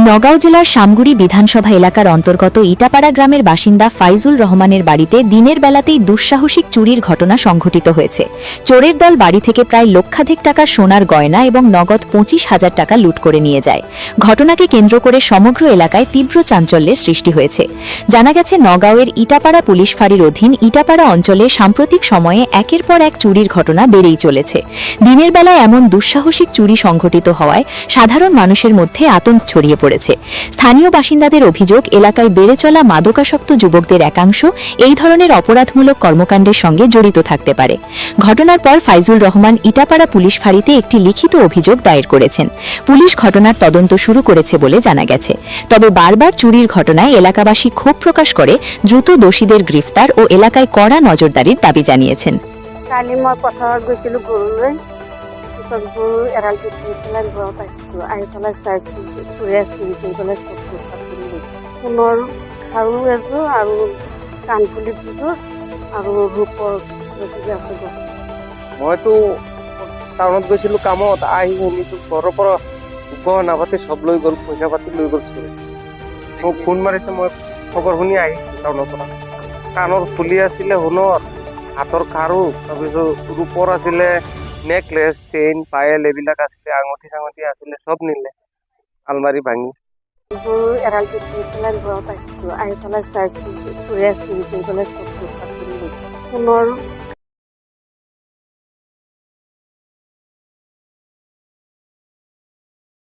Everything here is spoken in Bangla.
নগাঁও জেলার শামগুড়ি বিধানসভা এলাকার অন্তর্গত ইটাপাড়া গ্রামের বাসিন্দা ফাইজুল রহমানের বাড়িতে দিনের বেলাতেই দুঃসাহসিক চুরির ঘটনা সংঘটিত হয়েছে। চোরের দল বাড়ি থেকে প্রায় লক্ষাধিক টাকার সোনার গয়না এবং নগদ 25,000 টাকা লুট করে নিয়ে যায়। ঘটনাকে কেন্দ্র করে সমগ্র এলাকায় তীব্র চাঞ্চল্যের সৃষ্টি হয়েছে। জানা গেছে, নগাঁওয়ের ইটাপাড়া পুলিশ ফাঁড়ির অধীন ইটাপাড়া অঞ্চলে সাম্প্রতিক সময়ে একের পর এক চুরির ঘটনা বেড়েই চলেছে। দিনের বেলায় এমন দুঃসাহসিক চুরি সংঘটিত হওয়ায় সাধারণ মানুষের মধ্যে আতঙ্ক ছড়িয়ে পড়েছে। স্থানীয় বাসিন্দাদের অভিযোগ, এলাকায় বেড়ে চলা মাদকাসক্ত যুবকদের একাংশ এই ধরনের অপরাধমূলক কর্মকাণ্ডের সঙ্গে জড়িত থাকতে পারে। ঘটনার পর ফাইজুল রহমান ইটাপাড়া পুলিশ ফাঁড়িতে একটি লিখিত অভিযোগ দায়ের করেছেন। পুলিশ ঘটনার তদন্ত শুরু করেছে বলে জানা গেছে। তবে বারবার চুরির ঘটনায় এলাকাবাসী ক্ষোভ প্রকাশ করে দ্রুত দোষীদের গ্রেফতার ও এলাকায় কড়া নজরদারির দাবি জানিয়েছেন। কালি মই পথাৰত গৈছিলোঁ গৰুলৈ, পিছত গৰু এৰাল দি পেলাই ঘৰত আহিছোঁ। আহি পেলাই চাইছোঁ চোৰে চুৰি কৰি পেলাই চব লুটপাট কৰি লৈ সোণৰ খাৰু এযোৰ আৰু কাণফুলি দুযোৰ আৰু ৰূপৰ এযোৰ আছে। মইতো টাউনত গৈছিলোঁ কামত, আহি শুনিছোঁ ঘৰৰ পৰা গহনা পাতি চব লৈ গ'ল, পইচা পাতি লৈ গ'ল চোৰে। মোক ফোন মাৰিছে, মই খবৰ শুনি আহিছোঁ টাউনৰ পৰা। কাণৰ ফুলি আছিলে সোণৰ, হাতৰ খাৰু, তাৰপিছত ৰূপৰ আছিলে নেকলেছ, চেইন, পায়েল এইবিলাক আছিলে, আঙুঠি চাঙুঠি আছিলে, চব নিলে, আলমাৰি ভাঙি। গৰু এৰাল দি পেলাই ঘৰত আহিছোঁ। আহি পেলাই চাইছোঁ চোৰে চুৰি কৰি পেলাই চব লুটপাট কৰি লৈ সোণৰ